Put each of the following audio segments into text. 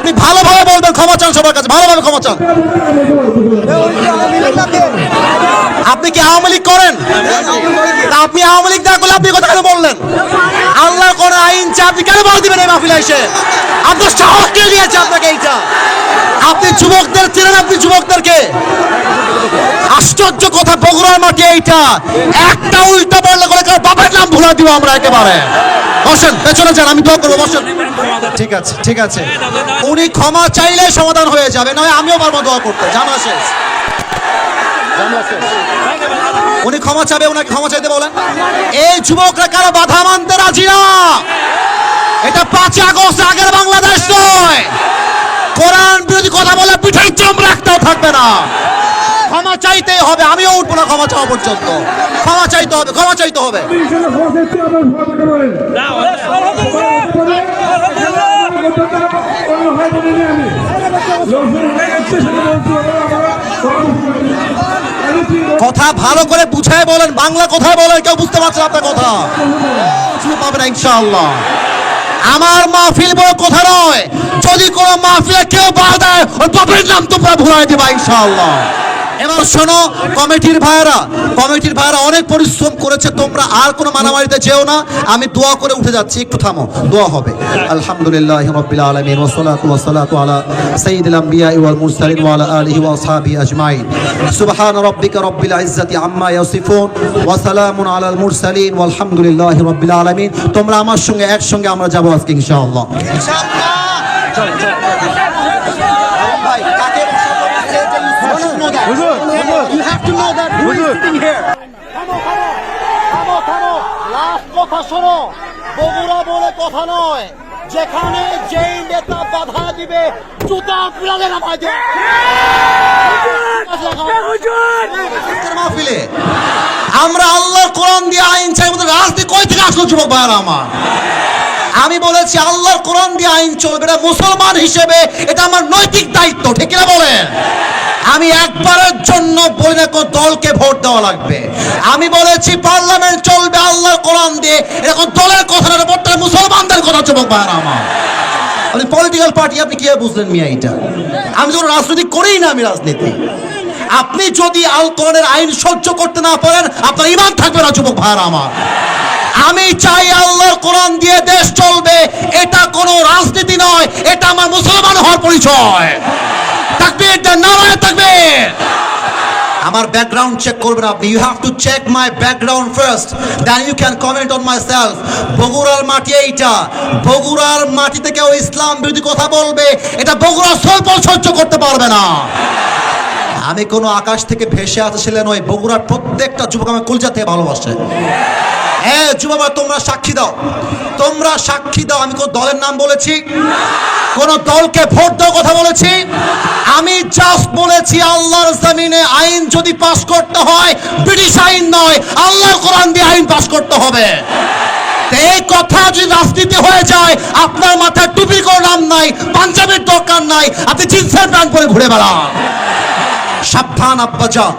আপনি ভালোভাবে বলবেন, ক্ষমা চান সবার কাছে, ভালোভাবে ক্ষমা চান। আপনি কি আওয়ামী লীগ করেন? আপনি আওয়ামী লীগ না করলে আপনি কথা কেন বললেন? আল্লাহর কোন আইন চা আপনি কেন বল দিবেন এই মাহফিলে এসে? আপনার সাহস কে দিয়েছে আপনাকে এইটা? আপনি যুবকদের চেনেন? আপনি যুবকদেরকে? আশ্চর্য কথা, বগুড়ার মাটি এইটা, একটা উল্টা পড়লে করে কার বাবার নাম ভুলা দিব আমরা একেবারে। বসেন, পেছনে যান, আমি দোয়া করবো, বসেন। ঠিক আছে, ঠিক আছে, উনি ক্ষমা চাইলে সমাধান হয়ে যাবে, নয় আমিও পারবো দোয়া করতে। জানা শেষ, উনি ক্ষমা চাবে, ওনাকে ক্ষমা চাইতে বলেন। এই যুবকরা কারো বাধা মানতে রাজি না। এটা 5 আগস্ট আগের বাংলাদেশ নয়। কোরআন বিরোধী কথা বলে পিঠাই চামড়া একটাও থাকবে না। ক্ষমা চাইতেই হবে, আমিও উঠবো না ক্ষমা চাওয়া পর্যন্ত। ক্ষমা চাইতে হবে, ক্ষমা চাইতে হবে। কথা ভালো করে বুঝায় বলেন, বাংলা কথায় বলেন, কেউ বুঝতে পারছে না আপনার কথা, শুনে পাবেন না ইনশাআল্লাহ। আমার মাহফিল বড় কথা নয়, যদি কোনো মাহফিলে কেউ বাধা দেয় ওর বাপের নাম তোমরা ভুলাই দিবা ইনশাআল্লাহ। এবার শোনো, কমিটির ভাইরা অনেক পরিশ্রম করেছে, তোমরা আর কোনো মারামারিতে যেও না। আমি দোয়া করে উঠে যাচ্ছি, একটু থামো, দোয়া হবে। আলহামদুলিল্লাহি রাব্বিল আলামিন ওয়া সালাতু আলা সাইয়্যিদিল আমবিয়া ওয়াল মুরসালিন ওয়া আলা আলিহি ওয়া আসহাবিহি আজমাইন। সুবহান রাব্বিকা রাব্বিল ইজ্জাতি আম্মা ইয়াসিফুন ওয়া সালামুন আলাল মুরসালিন ওয়াল হামদুলিল্লাহি রাব্বিল আলামিন। তোমরা আমার সঙ্গে একসঙ্গে আমরা যাব আজকে ইনশাআল্লাহ। You have to know that who is sitting here. থামো, লাস্ট কথা শোনো। বগুড়া বলে কথা নয়, যেখানে যেই নেতা বাধা দিবে জুতা পিড়ালে নামায় দেয়। মাহফিলে আমরা আল্লাহর কোরআন দিয়ে আইন চাই, রাজনীতি কই থেকে আসলো যুবক ভাইরা আমার? আমি বলেছি আল্লাহর কোরআন দিয়ে আইন চলবে, এটা মুসলমান হিসেবে এটা আমার নৈতিক দায়িত্ব, ঠিক কিনা বলেন? আমি একবারের জন্য বলি না কোন দলকে ভোট দেওয়া লাগবে। আমি বলেছি পার্লামেন্ট চলবে আল্লাহর কোরআন দিয়ে, এরকম দলের কথা না, ভোটটা মুসলমানদের কথা যুবক ভাইরা আমার। আপনি পলিটিক্যাল পার্টি আপনি কি বুঝলেন মিয়া এটা? আমি তো রাজনীতি করেই না, আমি রাজনীতি। আপনি যদি আল কোরআনের আইন সহ্য করতে না পারেন আপনার ঈমান থাকবে না যুবক ভাইরা আমার। আমি চাই আল্লাহর কোরআন দিয়ে দেশ চলবে, এটা কোনো রাজনীতি নয়, এটা আমার মুসলমান হওয়ার পরিচয়। তাকবীর দেন, নারায়ে তাকবীর। আমার ব্যাকগ্রাউন্ড চেক করবেন আপনি। You have to check my background first, then you can comment on myself. বগুড়ার মাটি এইটা, বগুড়ার মাটিতে কেউ ইসলাম বিরোধী কথা বলবে, এটা বগুড়া সহ্য করতে পারবে না। আমি কোনো আকাশ থেকে ভেসে আসা ছেলে নই, বগুড়ার প্রত্যেকটা যুবক আমার কলিজা থেকে ভালোবাসে। হ্যাঁ যুবক, তোমরা সাক্ষী দাও, তোমরা সাক্ষী দাও। আমি কোন দলের নাম বলেছি? কোন দলকে ভোট দাও কথা বলেছি? আমি জাস্ট বলেছি আল্লাহর জমিনে আইন যদি পাস করতে হয় ব্রিটিশ আইন নয়, আল্লাহর কোরআন দিয়ে আইন পাস করতে হবে। এই কথা যদি রাজনীতি হয়ে যায়, আপনার মাথায় টুপি করে নাম নাই, পাঞ্জাবির দরকার নাই, আপনি জিন্সের প্যান্ট পরে ঘুরে বেড়ান। সাবধান আব্বাজান,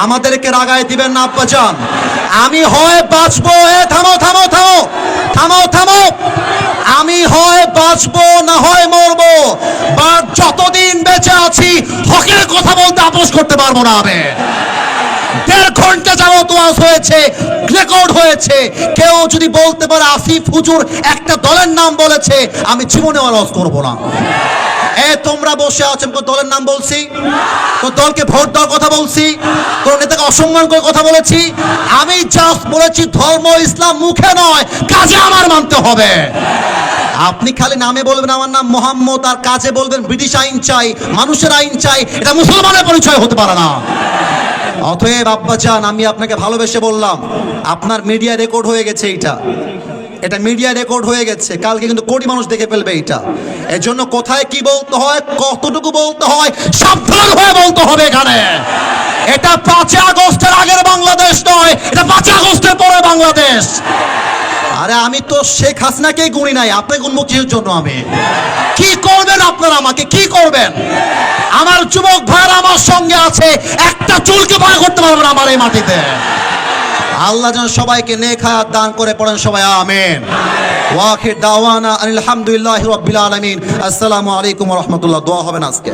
আমাদেরকে রাগায় দিবেন না আব্বাজান। আমি হয় বাঁচবো, থামো, আমি হয় বাঁচবো না হয় মরবো, বা যতদিন বেঁচে আছি হকের কথা বলতে আপোষ করতে পারবো না। আমি 1.5 ঘন্টা যাবত ওয়াজ হয়েছে, রেকর্ড হয়েছে। কেউ যদি বলতে পারে আসিফ হুজুর একটা দলের নাম বলেছে, আমি জীবনে ওয়াজ করবো না। তোমরা বসে আছেন, কোন দলের নাম বলছি? কোন দলকে ভোট দেওয়ার কথা বলছি? কোন নেতাকে অসম্মান করে কথা বলেছি? আমি জাস্ট বলেছি ধর্ম ইসলাম মুখে নয়, কাজে আমার মানতে হবে। আপনি খালি নামে বলবেন আমার নাম মোহাম্মদ, আর কাজে বলবেন ব্রিটিশ আইন চাই, মানুষের আইন চাই, এটা মুসলমানের পরিচয় হতে পারে না। অতএব আব্বাজান, আমি আপনাকে ভালোবেসে বললাম, আপনার মিডিয়া রেকর্ড হয়ে গেছে, এটা মিডিয়া রেকর্ড হয়ে গেছে, কালকে কিন্তু কোটি মানুষ দেখে ফেলবে এটা। এর জন্য কোথায় কি বলতে হয়, কতটুকু বলতে হয়, সাবধান হয়ে বলতে হবে এখানে। এটা 5 আগস্টের আগের বাংলাদেশ নয়, এটা 5 আগস্টের পরে বাংলাদেশ। আরে আমি তো শেখ হাসিনাকেই গুনি নাই, আপনি গুনবো কিসের জন্য? আমি কি করবেন আপনারা, আমাকে কি করবেন? আমার যুবক ভাইরা আমার সঙ্গে আছে, একটা চুলকে ভয় করতে পারবে না আমার এই মাটিতে। আল্লাহ যেন সবাইকে নেক হায়াত দান করে, পড়েন সবাই আমিন। ওয়া আখির দাওয়ানা আলহামদুলিল্লাহি রাব্বিল আলামিন। আসসালামু আলাইকুম ওয়া রাহমাতুল্লাহ। দোয়া হবে না আজকে।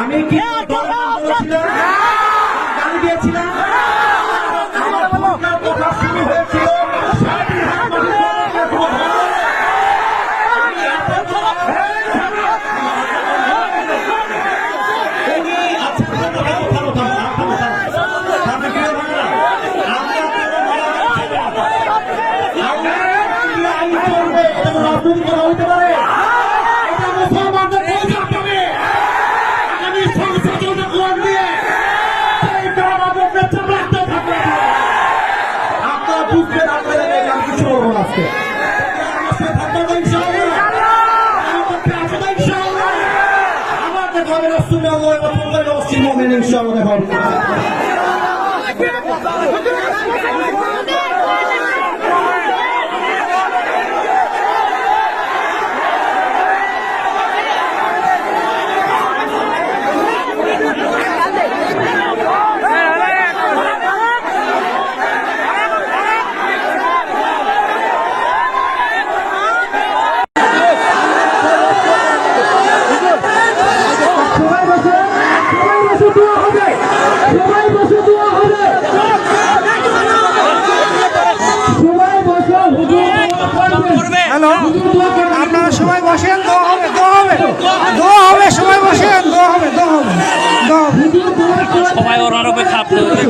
আমি কি গালি দিয়েছিলাম? আমার কথা শুরু হয়েছিল হইতে পারে। হ্যালো, আপনারা সবাই বসেন, দোয়া হবে, দোয়া হবে, দোয়া হবে, সবাই বসেন, দোয়া হবে, দোয়া হবে, দোয়া হবে। সবাই ওর আরো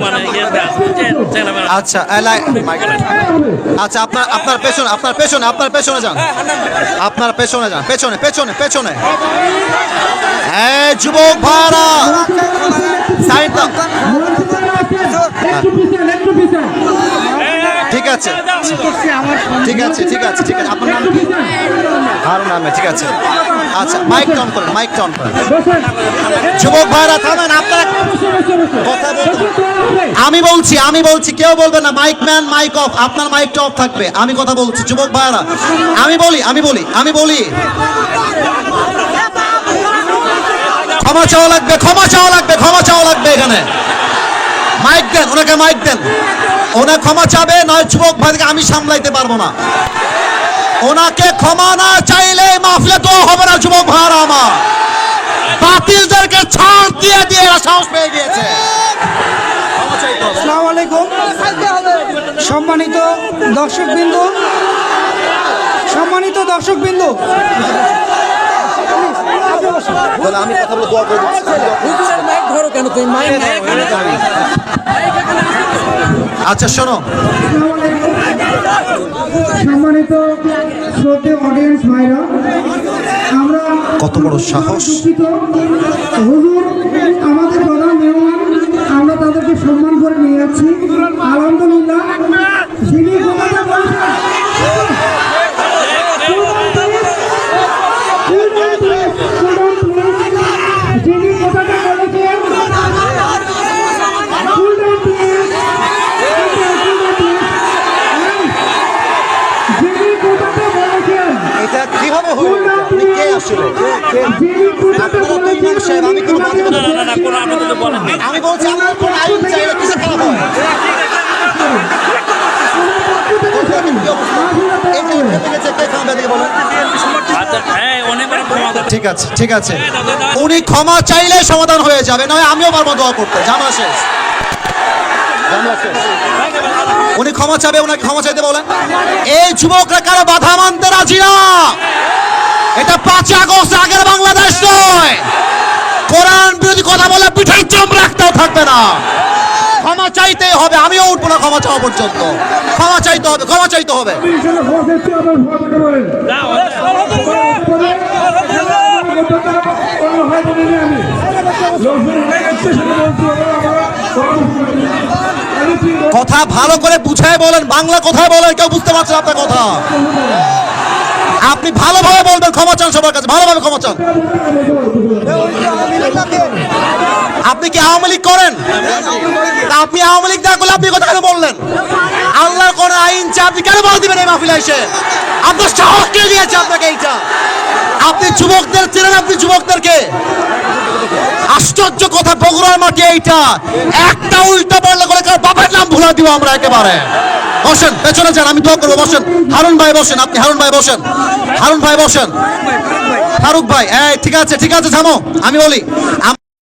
মানে আচ্ছা আচ্ছা, আপনার পেছনে যান, আপনার পেছনে যান, পেছনে পেছনে পেছনে। এই যুবক ভাইরা সাইড দাও। ঠিক আছে ঠিক আছে ঠিক আছে ঠিক আছে। আপনার নাম কি? হারুন আহমেদ। ঠিক আছে, আচ্ছা মাইক অন করেন, মাইক অন করেন। যুবক ভাইরা থামেন, আপনারা কথা বলতে। আমি বলছি কেউ বলবে না মাইক ম্যান মাইক অফ। আপনার মাইকটা অফ থাকবে। আমি কথা বলছি যুবক ভাইরা, আমি বলি ক্ষমা চাওয়া লাগবে এখানে। মাইক দেন ওনাকে, মাইক দেন। ওনা ক্ষমা চাবে, নয় যুবক ভাইকে আমি সামলাইতে পারবো না। ওনাকে ক্ষমা না চাইলে মাহফিলে তো হবে না। যুবক ভাইরা আমার, বাতিলদেরকে ছাড় দিয়ে দিয়ে এরা সাহস পেয়ে গিয়েছে। আসসালামু আলাইকুম সম্মানিত দর্শকবৃন্দ, আমি কথা বলে দোয়া করে দিচ্ছি। আচ্ছা শোনো, সম্মানিত শ্রদ্ধেয় অডিয়েন্স ভাইরা, আমরা কত বড় সাহস। হুজুর আমাদের প্রধান মেহমান, আমরা তাদেরকে সম্মান করে নিয়ে যাচ্ছি। আলহামদুলিল্লাহ, যিনি কথাটা বলছেন আমি বলছি আমার কোন আইন চাই না, কিসে খারাপ হয়? ঠিক আছে ঠিক আছে, উনি ক্ষমা চাইলে সমাধান হয়ে যাবে, নয় আমিও পারবো দোয়া করতে। জামা শেষ, উনি ক্ষমা চাবে, ওনাকে ক্ষমা চাইতে বলেন। এই যুবকরা কারো বাধা মানতে রাজি না। এটা 5 আগস্ট আগের বাংলাদেশ নয়। কোরআন বিরোধী কথা বলে পিঠের চামড়া রাখতেও থাকবে না। ক্ষমা চাইতেই হবে, আমিও উঠবো না ক্ষমা চাওয়া পর্যন্ত। ক্ষমা চাইতে হবে, ক্ষমা চাইতে হবে। বলিনি আমি লোকজন উঠে গেছে সেটা বলছি আমি ঠিক কথা ভালো করে বুঝায় বলেন, বাংলা কোথায় বলেন, কেউ বুঝতে পারছে না আপনার কথা। আপনি ভালোভাবে বলবেন, ক্ষমা চান সবার কাছে, ভালোভাবে ক্ষমা চান। আপনি কি আওয়ামী লীগ করেন? তা আপনি আওয়ামী লীগ না করলে আপনি কথা কেন বললেন? আল্লাহর কোন আইন চা আপনি কেন বল দিবেন এই মাহফিলে এসে? আপনার সাহস কে দিয়েছে আপনাকে এইটা? আপনি যুবকদের চেনেন, আপনি যুবকদেরকে? আশ্চর্য কথা, বগুড়ার মাটি এইটা। একটা উল্টা পাল্টা করে কার বাবার নাম ভুলা দিব আমরা একেবারে। বসেন, পেছনে যান, আমি দোয়া করবো। বসেন, হারুন ভাই বসেন, আপনি হারুন ভাই বসেন, হারুন ভাই বসেন, ফারুক ভাই। এই ঠিক আছে, ঠিক আছে, থামো, আমি বলি।